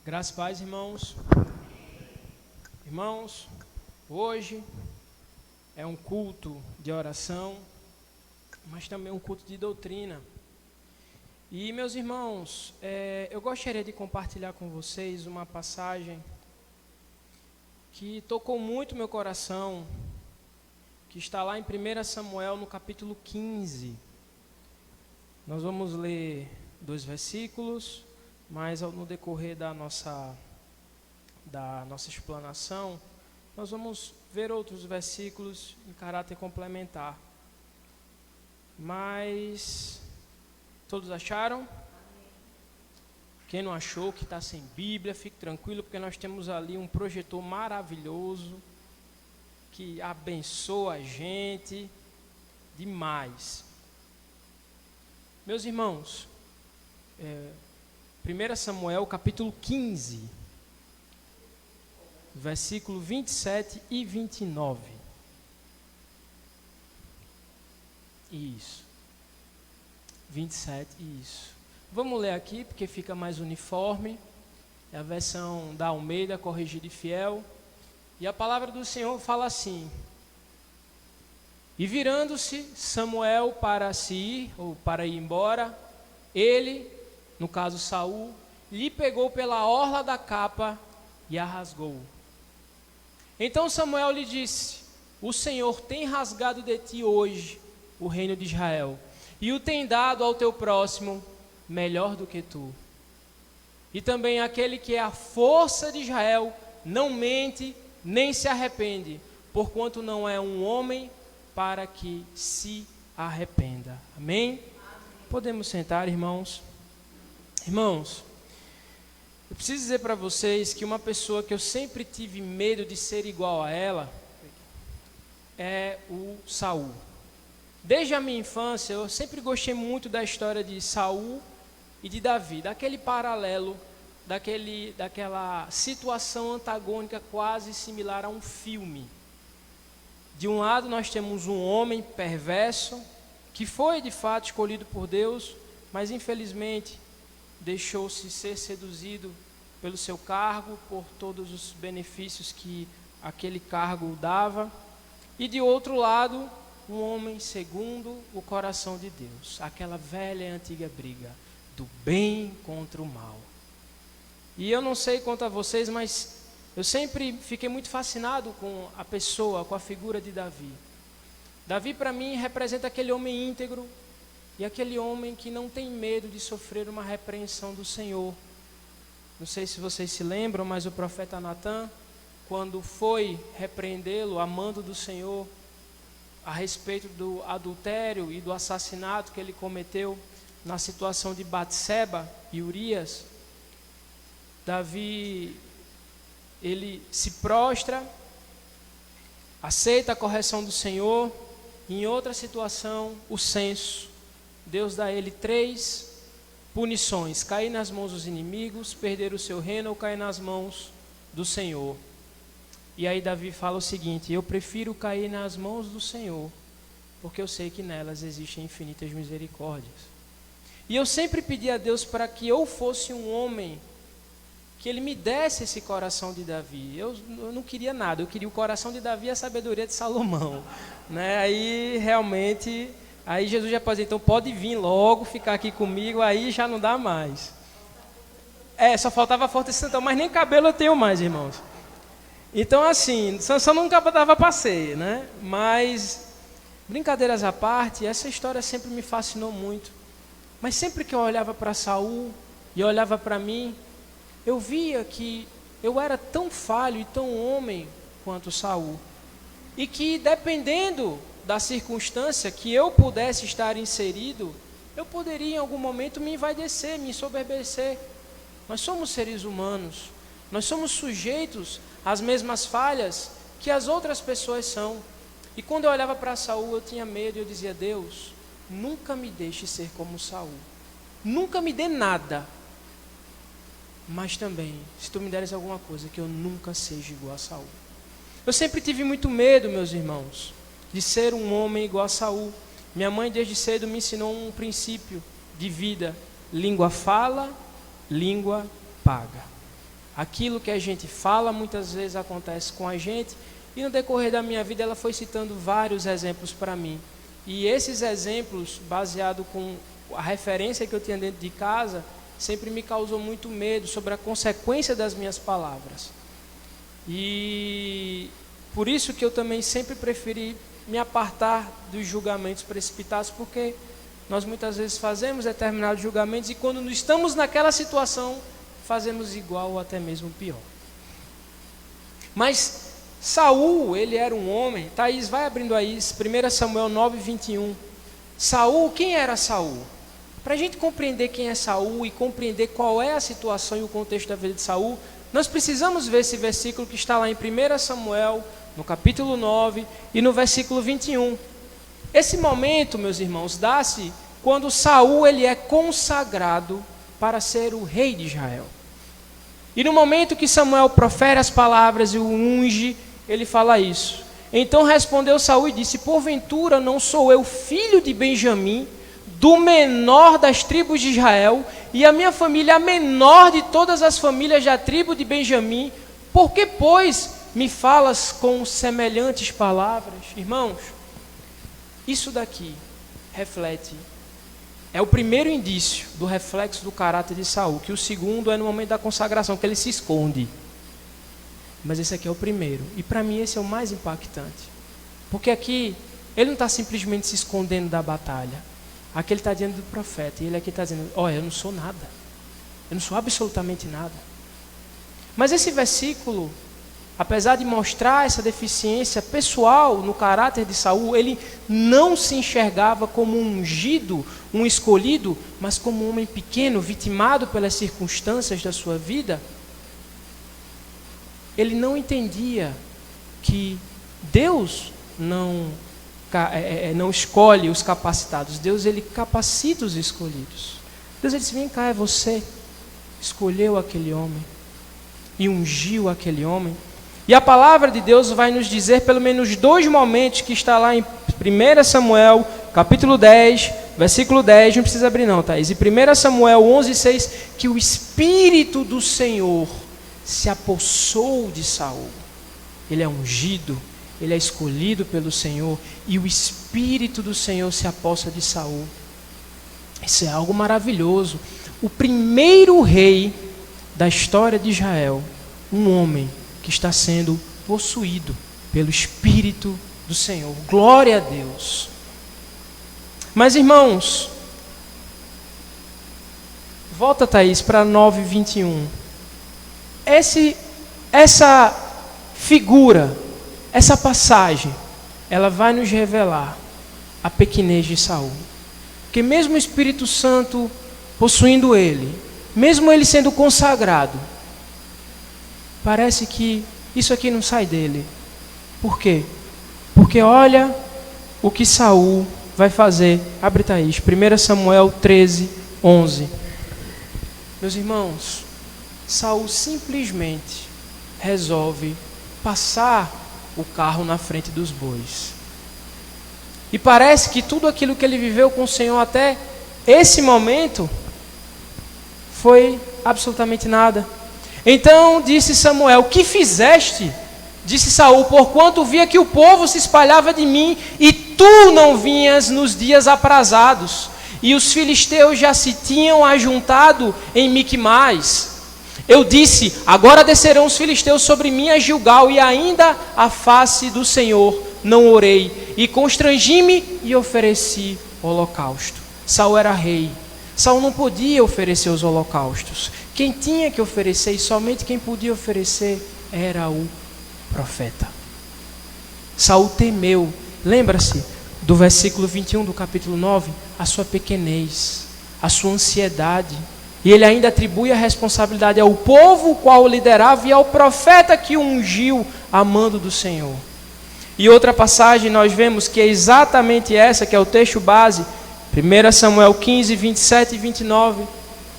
Graças a paz, irmãos. Irmãos, hoje é um culto de oração, mas também um culto de doutrina. E, meus irmãos, eu gostaria de compartilhar com vocês uma passagem que tocou muito meu coração, que está lá em 1 Samuel, no capítulo 15. Nós vamos ler 2 versículos, mas no decorrer da nossa explanação, nós vamos ver outros versículos em caráter complementar. Mas, todos acharam? Quem não achou, que está sem Bíblia, fique tranquilo, porque nós temos ali um projetor maravilhoso, que abençoa a gente demais. Meus irmãos, 1 Samuel capítulo 15, versículo 27 e 29. Isso. 27, isso. Vamos ler aqui, porque fica mais uniforme. É a versão da Almeida, corrigida e fiel. E a palavra do Senhor fala assim: E virando-se Samuel para se ir, ou para ir embora, ele, no caso Saul, lhe pegou pela orla da capa e a rasgou. Então Samuel lhe disse: O Senhor tem rasgado de ti hoje o reino de Israel, e o tem dado ao teu próximo melhor do que tu. E também aquele que é a força de Israel não mente nem se arrepende, porquanto não é um homem para que se arrependa. Amém? Podemos sentar, irmãos. Irmãos, eu preciso dizer para vocês que uma pessoa que eu sempre tive medo de ser igual a ela é o Saul. Desde a minha infância, eu sempre gostei muito da história de Saul e de Davi, daquele paralelo, daquela situação antagônica quase similar a um filme. De um lado nós temos um homem perverso, que foi de fato escolhido por Deus, mas infelizmente deixou-se ser seduzido pelo seu cargo, por todos os benefícios que aquele cargo dava. E de outro lado, um homem segundo o coração de Deus, aquela velha e antiga briga do bem contra o mal. E eu não sei quanto a vocês, mas eu sempre fiquei muito fascinado com a pessoa, com a figura de Davi. Davi, para mim, representa aquele homem íntegro e aquele homem que não tem medo de sofrer uma repreensão do Senhor. Não sei se vocês se lembram, mas o profeta Natan, quando foi repreendê-lo, a mando do Senhor, a respeito do adultério e do assassinato que ele cometeu na situação de Batseba e Urias, Davi, ele se prostra, aceita a correção do Senhor. Em outra situação, o censo, Deus dá a ele 3 punições: cair nas mãos dos inimigos, perder o seu reino ou cair nas mãos do Senhor. E aí Davi fala o seguinte: eu prefiro cair nas mãos do Senhor, porque eu sei que nelas existem infinitas misericórdias. E eu sempre pedi a Deus para que eu fosse um homem, que Ele me desse esse coração de Davi. Eu não queria nada, eu queria o coração de Davi e a sabedoria de Salomão, né? Aí realmente, aí Jesus já pode dizer: então pode vir logo, ficar aqui comigo, aí já não dá mais. Só faltava força, mas nem cabelo eu tenho mais, irmãos. Então assim, Sansão nunca dava passeio, né? Mas, brincadeiras à parte, essa história sempre me fascinou muito. Mas sempre que eu olhava para Saul e olhava para mim, eu via que eu era tão falho e tão homem quanto Saul. E que, dependendo da circunstância que eu pudesse estar inserido, eu poderia em algum momento me envaidecer, me ensoberbecer. Nós somos seres humanos, nós somos sujeitos às mesmas falhas que as outras pessoas são. E quando eu olhava para Saul, eu tinha medo e eu dizia: Deus, nunca me deixe ser como Saul, nunca me dê nada, mas também, se tu me deres alguma coisa, que eu nunca seja igual a Saul. Eu sempre tive muito medo, meus irmãos, de ser um homem igual a Saul. Minha mãe desde cedo me ensinou um princípio de vida: língua fala, língua paga. Aquilo que a gente fala muitas vezes acontece com a gente. E no decorrer da minha vida ela foi citando vários exemplos para mim. E esses exemplos, baseado com a referência que eu tinha dentro de casa, sempre me causou muito medo sobre a consequência das minhas palavras. E por isso que eu também sempre preferi me apartar dos julgamentos precipitados, porque nós muitas vezes fazemos determinados julgamentos e quando não estamos naquela situação, fazemos igual ou até mesmo pior. Mas Saul, ele era um homem. Thaís, vai abrindo aí 1 Samuel 9, 21. Saul, quem era Saul? Para a gente compreender quem é Saul e compreender qual é a situação e o contexto da vida de Saul, nós precisamos ver esse versículo que está lá em 1 Samuel, no capítulo 9 e no versículo 21. Esse momento, meus irmãos, dá-se quando Saul ele é consagrado para ser o rei de Israel. E no momento que Samuel profere as palavras e o unge, ele fala isso. Então respondeu Saul e disse: porventura não sou eu filho de Benjamim, do menor das tribos de Israel, e a minha família a menor de todas as famílias da tribo de Benjamim? Por que, pois, me falas com semelhantes palavras? Irmãos, isso daqui reflete, é o primeiro indício do reflexo do caráter de Saul, que o segundo é no momento da consagração, que ele se esconde. Mas esse aqui é o primeiro, e para mim esse é o mais impactante, porque aqui ele não está simplesmente se escondendo da batalha. Aqui ele está diante do profeta, e ele aqui está dizendo: olha, eu não sou nada, eu não sou absolutamente nada. Mas esse versículo, apesar de mostrar essa deficiência pessoal no caráter de Saul, ele não se enxergava como um ungido, um escolhido, mas como um homem pequeno, vitimado pelas circunstâncias da sua vida. Ele não entendia que Deus não escolhe os capacitados. Deus, ele capacita os escolhidos. Deus, ele disse: vem cá, é você. Escolheu aquele homem e ungiu aquele homem. E a palavra de Deus vai nos dizer pelo menos dois momentos, que está lá em 1 Samuel, capítulo 10, versículo 10, não precisa abrir não, Thaís. Em 1 Samuel 11, 6, que o Espírito do Senhor se apossou de Saul. Ele é ungido, ele é escolhido pelo Senhor, e o Espírito do Senhor se apossa de Saul. Isso é algo maravilhoso. O primeiro rei da história de Israel, um homem que está sendo possuído pelo Espírito do Senhor. Glória a Deus. Mas, irmãos, volta, Thaís, para 9:21. Essa figura, essa passagem, ela vai nos revelar a pequenez de Saul. Porque mesmo o Espírito Santo possuindo ele, mesmo ele sendo consagrado, parece que isso aqui não sai dele. Por quê? Porque olha o que Saul vai fazer. Abre, Thaís, 1 Samuel 13, 11. Meus irmãos, Saul simplesmente resolve passar o carro na frente dos bois. E parece que tudo aquilo que ele viveu com o Senhor até esse momento foi absolutamente nada. Então disse Samuel: que fizeste? Disse Saul: porquanto via que o povo se espalhava de mim, e tu não vinhas nos dias aprazados, e os filisteus já se tinham ajuntado em Miquimais. Eu disse: agora descerão os filisteus sobre mim a Gilgal, e ainda a face do Senhor não orei, e constrangi-me e ofereci holocausto. Saul era rei. Saul não podia oferecer os holocaustos. Quem tinha que oferecer, e somente quem podia oferecer, era o profeta. Saul temeu. Lembra-se do versículo 21 do capítulo 9? A sua pequenez, a sua ansiedade. E ele ainda atribui a responsabilidade ao povo o qual o liderava e ao profeta que o ungiu a mando do Senhor. E outra passagem nós vemos que é exatamente essa, que é o texto base, 1 Samuel 15, 27 e 29.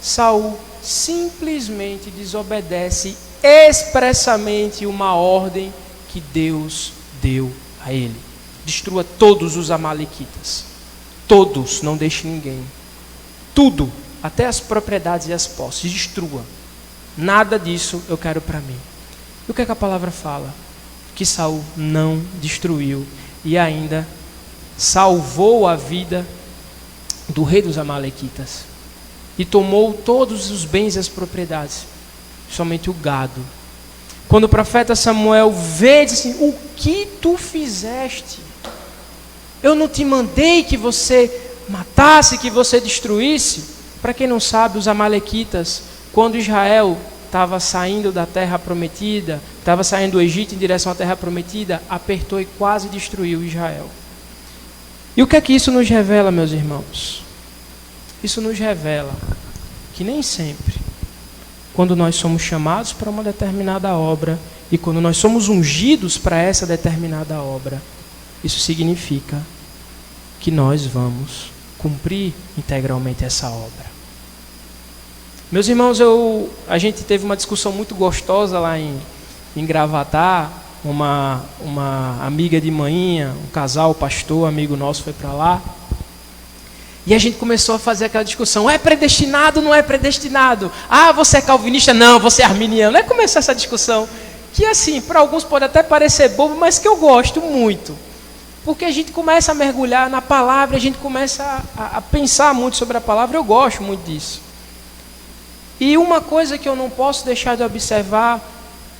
Saul simplesmente desobedece expressamente uma ordem que Deus deu a ele: destrua todos os amalequitas, todos, não deixe ninguém, tudo, até as propriedades e as posses, destrua. Nada disso eu quero para mim. E o que é que a palavra fala? Que Saul não destruiu e ainda salvou a vida do rei dos amalequitas. E tomou todos os bens e as propriedades, somente o gado. Quando o profeta Samuel vê, diz assim: o que tu fizeste? Eu não te mandei que você matasse, que você destruísse? Para quem não sabe, os amalequitas, quando Israel estava saindo da terra prometida, estava saindo do Egito em direção à terra prometida, apertou e quase destruiu Israel. E o que é que isso nos revela, meus irmãos? Isso nos revela que nem sempre, quando nós somos chamados para uma determinada obra e quando nós somos ungidos para essa determinada obra, isso significa que nós vamos cumprir integralmente essa obra. Meus irmãos, a gente teve uma discussão muito gostosa lá em Gravatá. Uma amiga de manhinha, um casal, pastor, amigo nosso, foi para lá. E a gente começou a fazer aquela discussão: é predestinado ou não é predestinado? Ah, você é calvinista? Não, você é arminiano. Aí começou essa discussão, que assim, para alguns pode até parecer bobo, mas que eu gosto muito. Porque a gente começa a mergulhar na palavra, a gente começa a pensar muito sobre a palavra. Eu gosto muito disso. E uma coisa que eu não posso deixar de observar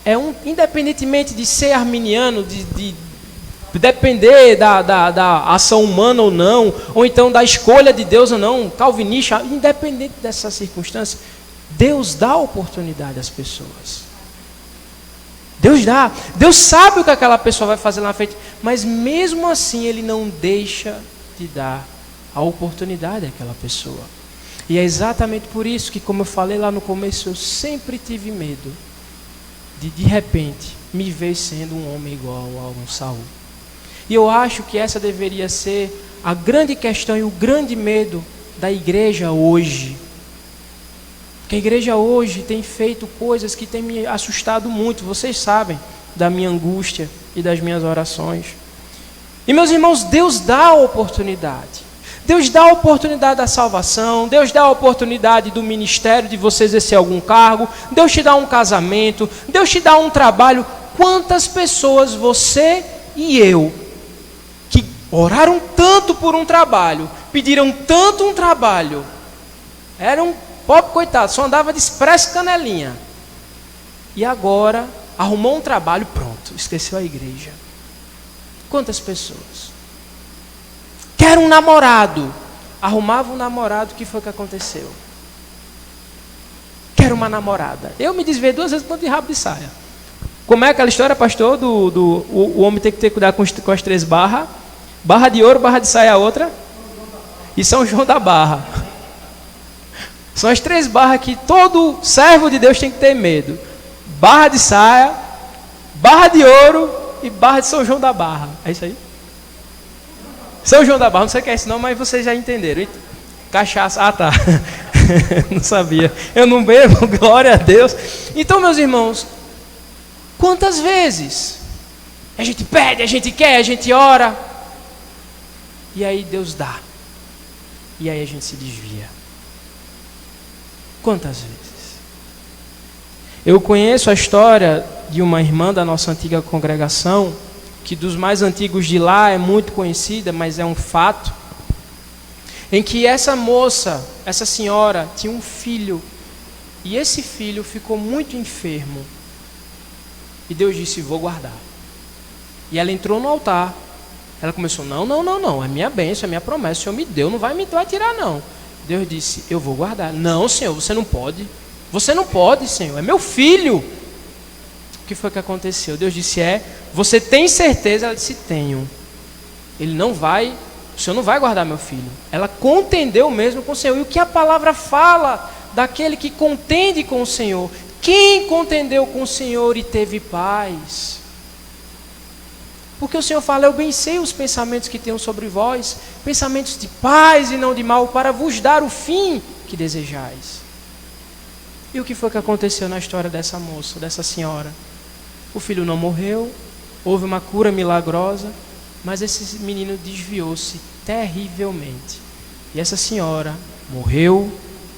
é, independentemente de ser arminiano, de depender da ação humana ou não, ou então da escolha de Deus ou não, calvinista, independente dessa circunstância, Deus dá oportunidade às pessoas. Deus dá. Deus sabe o que aquela pessoa vai fazer lá na frente, mas mesmo assim Ele não deixa de dar a oportunidade àquela pessoa. E é exatamente por isso que, como eu falei lá no começo, eu sempre tive medo de repente, me ver sendo um homem igual a um Saul. E eu acho que essa deveria ser a grande questão e o grande medo da igreja hoje. Porque a igreja hoje tem feito coisas que têm me assustado muito. Vocês sabem da minha angústia e das minhas orações. E, meus irmãos, Deus dá a oportunidade. Deus dá a oportunidade da salvação, Deus dá a oportunidade do ministério, de você exercer algum cargo, Deus te dá um casamento, Deus te dá um trabalho. Quantas pessoas você e eu, que oraram tanto por um trabalho, pediram tanto um trabalho, eram pobre coitado, só andava de expresso canelinha, e agora arrumou um trabalho, pronto, esqueceu a igreja. Quantas pessoas? Quero um namorado. Arrumava um namorado, o que foi que aconteceu? Quero uma namorada. Eu me desviei 2 vezes quanto de rabo de saia. Como é aquela história, pastor, o homem tem que ter cuidado com as 3 barras. Barra de ouro, barra de saia a outra. E São João da Barra. São as 3 barras que todo servo de Deus tem que ter medo. Barra de saia, barra de ouro e barra de São João da Barra. É isso aí? São João da Barra, não sei o que é isso não, mas vocês já entenderam. Cachaça, ah tá, não sabia. Eu não bebo, glória a Deus. Então, meus irmãos, quantas vezes a gente pede, a gente quer, a gente ora, e aí Deus dá, e aí a gente se desvia. Quantas vezes? Eu conheço a história de uma irmã da nossa antiga congregação, que dos mais antigos de lá é muito conhecida, mas é um fato, em que essa moça, essa senhora, tinha um filho, e esse filho ficou muito enfermo, e Deus disse: vou guardar. E ela entrou no altar, ela começou: não, é minha bênção, é minha promessa, o Senhor me deu, não vai tirar não. Deus disse: eu vou guardar. Não, Senhor, você não pode, Senhor, é meu filho. O que foi que aconteceu? Deus disse: você tem certeza? Ela disse: tenho. O Senhor não vai guardar meu filho. Ela contendeu mesmo com o Senhor. E o que a palavra fala daquele que contende com o Senhor? Quem contendeu com o Senhor e teve paz? Porque o Senhor fala: eu bem sei os pensamentos que tenho sobre vós, pensamentos de paz e não de mal, para vos dar o fim que desejais. E o que foi que aconteceu na história dessa moça, dessa senhora? O filho não morreu, houve uma cura milagrosa, mas esse menino desviou-se terrivelmente. E essa senhora morreu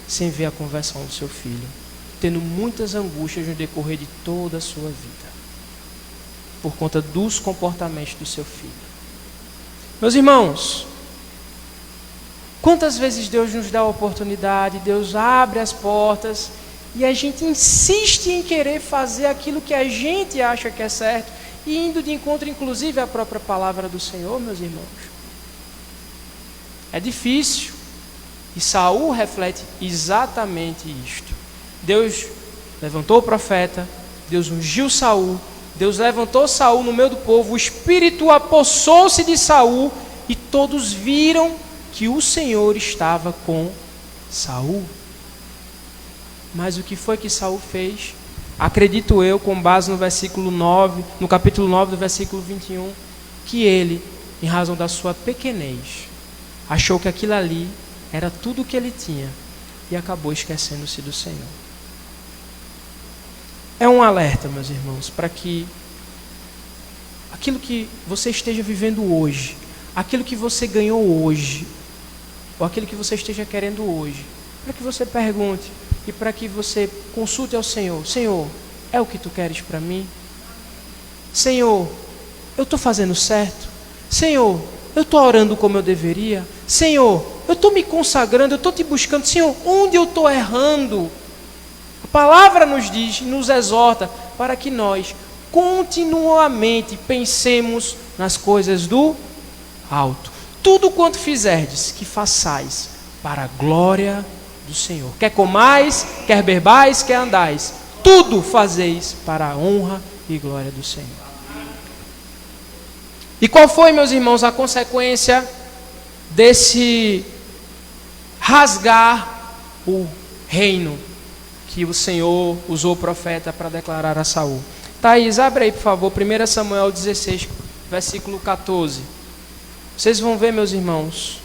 sem ver a conversão do seu filho. tendo muitas angústias no decorrer de toda a sua vida, por conta dos comportamentos do seu filho. Meus irmãos, quantas vezes Deus nos dá a oportunidade, Deus abre as portas e a gente insiste em querer fazer aquilo que a gente acha que é certo, e indo de encontro inclusive à própria palavra do Senhor, meus irmãos. É difícil, e Saul reflete exatamente isto. Deus levantou o profeta, Deus ungiu Saul, Deus levantou Saul no meio do povo, o Espírito apossou-se de Saul e todos viram que o Senhor estava com Saul. Mas o que foi que Saul fez? Acredito eu, com base no versículo 9, no capítulo 9 do versículo 21, que ele, em razão da sua pequenez, achou que aquilo ali era tudo o que ele tinha e acabou esquecendo-se do Senhor. É um alerta, meus irmãos, para que aquilo que você esteja vivendo hoje, aquilo que você ganhou hoje, ou aquilo que você esteja querendo hoje, para que você pergunte e para que você consulte ao Senhor: Senhor, é o que tu queres para mim? Senhor, eu estou fazendo certo? Senhor, eu estou orando como eu deveria? Senhor, eu estou me consagrando, eu estou te buscando. Senhor, onde eu estou errando? A palavra nos diz, nos exorta para que nós continuamente pensemos nas coisas do alto. Tudo quanto fizerdes, que façais para a glória do Senhor. Quer comais, quer bebais, quer andais, tudo fazeis para a honra e glória do Senhor. E qual foi, meus irmãos, a consequência desse rasgar o reino que o Senhor usou o profeta para declarar a Saul? Thaís, abre aí, por favor, 1 Samuel 16, versículo 14. Vocês vão ver, meus irmãos,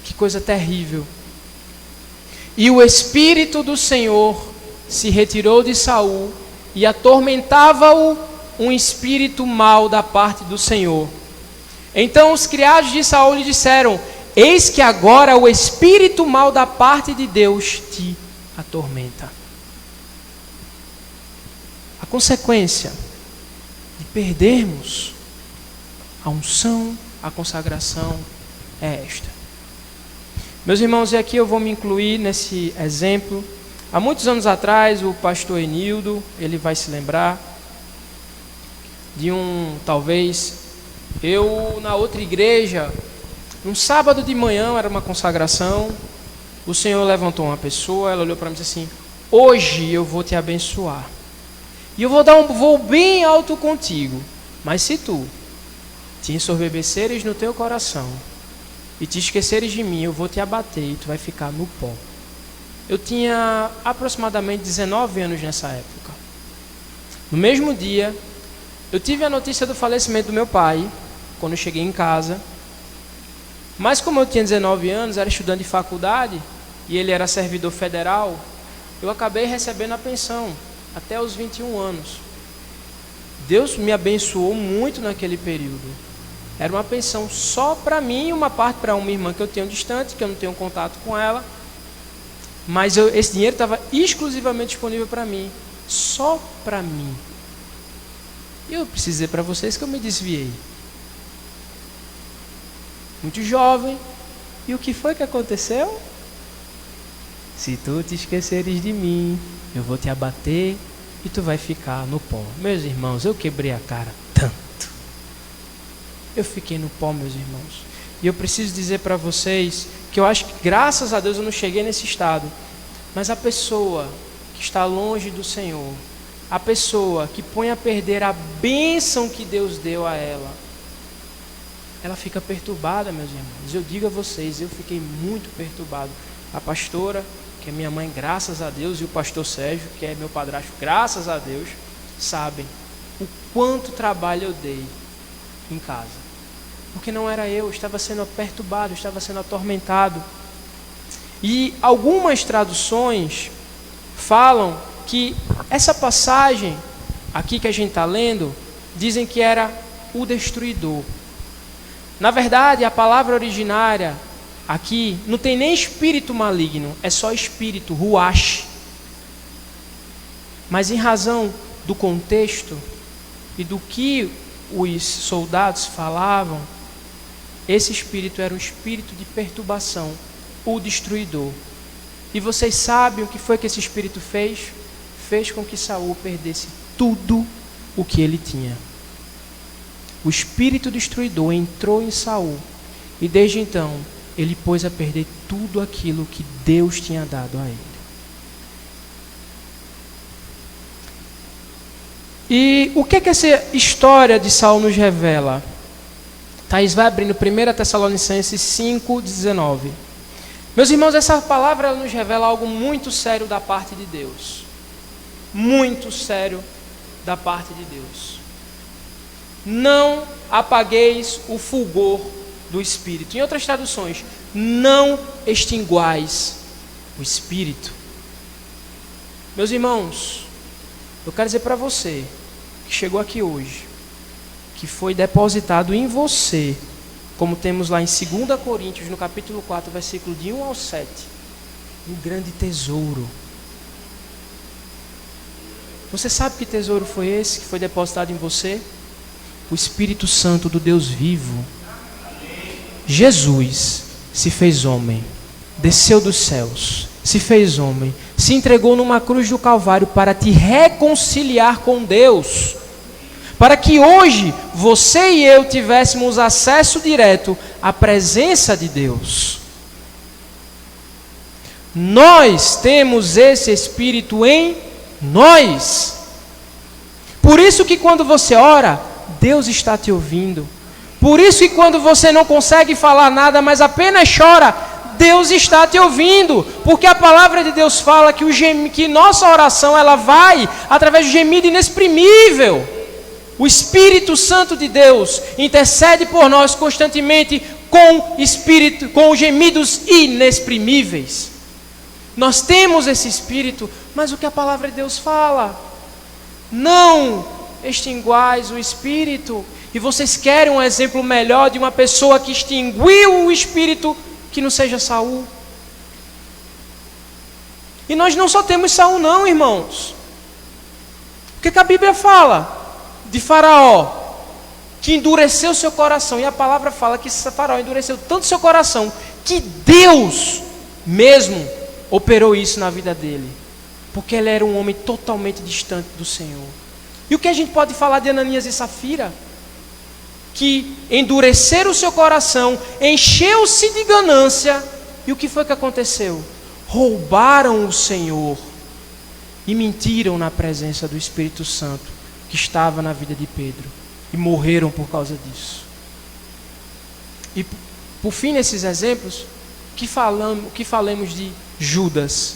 que coisa terrível. E o Espírito do Senhor se retirou de Saul e atormentava-o um espírito mau da parte do Senhor. Então os criados de Saul lhe disseram: eis que agora o espírito mau da parte de Deus te atormenta. A consequência de perdermos a unção, a consagração é esta. Meus irmãos, e aqui eu vou me incluir nesse exemplo. Há muitos anos atrás, o pastor Enildo, ele vai se lembrar de talvez, eu na outra igreja, um sábado de manhã, era uma consagração, o Senhor levantou uma pessoa, ela olhou para mim e disse assim: hoje eu vou te abençoar, e eu vou dar um voo bem alto contigo, mas se tu te ensoberbeceres no teu coração e te esqueceres de mim, eu vou te abater e tu vai ficar no pó. Eu tinha aproximadamente 19 anos nessa época. No mesmo dia, eu tive a notícia do falecimento do meu pai, quando eu cheguei em casa. Mas como eu tinha 19 anos, era estudante de faculdade, e ele era servidor federal, eu acabei recebendo a pensão, até os 21 anos. Deus me abençoou muito naquele período. Era uma pensão só para mim e uma parte para uma irmã que eu tenho distante, que eu não tenho contato com ela. Mas esse dinheiro estava exclusivamente disponível para mim, só para mim. E eu preciso dizer para vocês que eu me desviei. Muito jovem. E o que foi que aconteceu? Se tu te esqueceres de mim, eu vou te abater e tu vai ficar no pó. Meus irmãos, eu quebrei a cara tanto. Eu fiquei no pó, meus irmãos. E eu preciso dizer para vocês que eu acho que, graças a Deus, eu não cheguei nesse estado. Mas a pessoa que está longe do Senhor, a pessoa que põe a perder a bênção que Deus deu a ela fica perturbada, meus irmãos. Eu digo a vocês, eu fiquei muito perturbado. A pastora, que é minha mãe, graças a Deus, e o pastor Sérgio, que é meu padrasto, graças a Deus, sabem o quanto trabalho eu dei em casa. Porque não era eu estava sendo perturbado, eu estava sendo atormentado. E algumas traduções falam que essa passagem aqui que a gente está lendo, dizem que era o destruidor. Na verdade, a palavra originária aqui não tem nem espírito maligno, é só espírito, ruach. Mas em razão do contexto e do que os soldados falavam, esse espírito era um espírito de perturbação, o destruidor. E vocês sabem o que foi que esse espírito fez? Fez com que Saul perdesse tudo o que ele tinha. O espírito destruidor entrou em Saul e desde então ele pôs a perder tudo aquilo que Deus tinha dado a ele. E o que essa história de Saul nos revela? Thaís vai abrindo 1 Tessalonicenses 5:19. Meus irmãos, essa palavra nos revela algo muito sério da parte de Deus. Muito sério da parte de Deus. Não apagueis o fulgor do Espírito. Em outras traduções, não extinguais o Espírito. Meus irmãos, eu quero dizer para você que chegou aqui hoje, que foi depositado em você, como temos lá em 2 Coríntios, no capítulo 4, versículo de 1 ao 7, um grande tesouro. Você sabe que tesouro foi esse que foi depositado em você? O Espírito Santo do Deus vivo. Jesus se fez homem, desceu dos céus, se fez homem, se entregou numa cruz do Calvário para te reconciliar com Deus, para que hoje você e eu tivéssemos acesso direto à presença de Deus. Nós temos esse Espírito em nós. Por isso que quando você ora, Deus está te ouvindo. Por isso que quando você não consegue falar nada, mas apenas chora, Deus está te ouvindo, porque a palavra de Deus fala que nossa oração ela vai através do gemido inexprimível. O Espírito Santo de Deus intercede por nós constantemente com gemidos inexprimíveis. Nós temos esse Espírito, mas o que a palavra de Deus fala? Não extinguais o Espírito. E vocês querem um exemplo melhor de uma pessoa que extinguiu o Espírito que não seja Saul? E nós não só temos Saul não, irmãos. O que a Bíblia fala de Faraó? Que endureceu seu coração. E a palavra fala que Faraó endureceu tanto seu coração que Deus mesmo operou isso na vida dele. Porque ele era um homem totalmente distante do Senhor. E o que a gente pode falar de Ananias e Safira? Que endureceram o seu coração, encheu-se de ganância, e o que foi que aconteceu? Roubaram o Senhor e mentiram na presença do Espírito Santo que estava na vida de Pedro, e morreram por causa disso. E por fim, nesses exemplos, que falemos de Judas.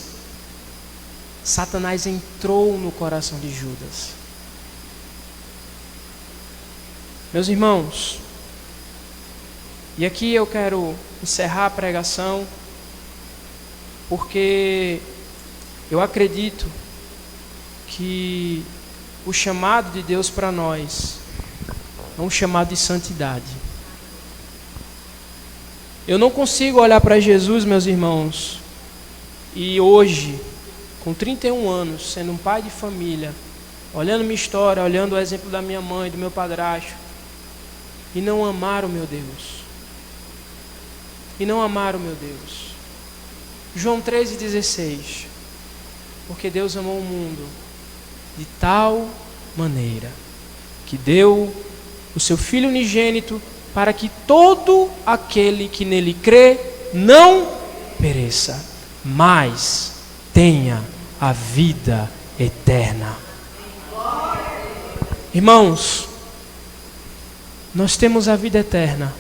Satanás entrou no coração de Judas. Meus irmãos, e aqui eu quero encerrar a pregação, porque eu acredito que o chamado de Deus para nós é um chamado de santidade. Eu não consigo olhar para Jesus, meus irmãos, e hoje, com 31 anos, sendo um pai de família, olhando minha história, olhando o exemplo da minha mãe, do meu padrasto, e não amar o meu Deus. E não amar o meu Deus. João 13,16. Porque Deus amou o mundo de tal maneira que deu o seu Filho unigênito para que todo aquele que nele crê não pereça, mas tenha a vida eterna. Irmãos, nós temos a vida eterna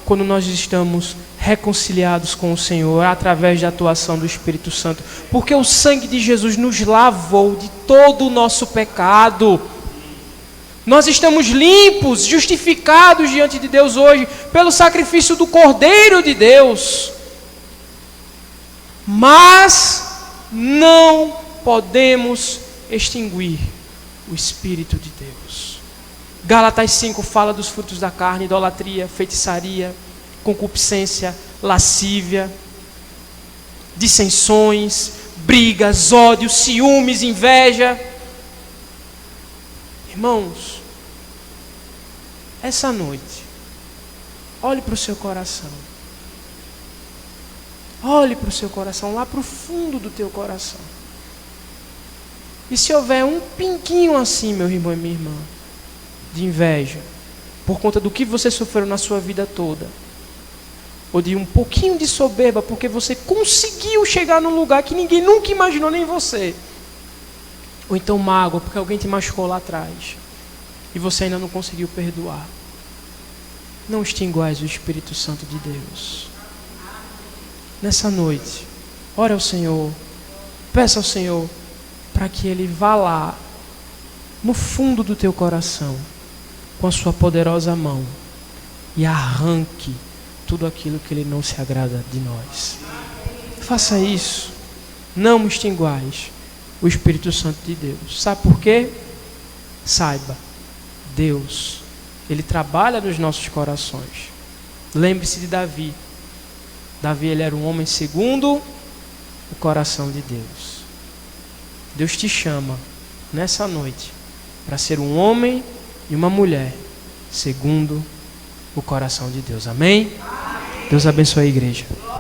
quando nós estamos reconciliados com o Senhor através da atuação do Espírito Santo, porque o sangue de Jesus nos lavou de todo o nosso pecado. Nós estamos limpos, justificados diante de Deus hoje pelo sacrifício do Cordeiro de Deus. Mas não podemos extinguir o Espírito de Deus. Gálatas 5 fala dos frutos da carne: idolatria, feitiçaria, concupiscência, lascívia, dissensões, brigas, ódios, ciúmes, inveja. Irmãos, essa noite, olhe para o seu coração. Olhe para o seu coração, lá para o fundo do teu coração. E se houver um pinguinho assim, meu irmão e minha irmã, de inveja, por conta do que você sofreu na sua vida toda, ou de um pouquinho de soberba, porque você conseguiu chegar num lugar que ninguém nunca imaginou, nem você, ou então mágoa, porque alguém te machucou lá atrás, e você ainda não conseguiu perdoar, não extinguais o Espírito Santo de Deus. Nessa noite, ore ao Senhor, peça ao Senhor, para que Ele vá lá, no fundo do teu coração, com a sua poderosa mão, e arranque tudo aquilo que Ele não se agrada de nós. Faça isso, não extinguais o Espírito Santo de Deus. Sabe por quê? Saiba, Deus, Ele trabalha nos nossos corações. Lembre-se de Davi. Davi, ele era um homem segundo o coração de Deus. Deus te chama nessa noite para ser um homem e uma mulher segundo o coração de Deus. Amém? Deus abençoe a igreja.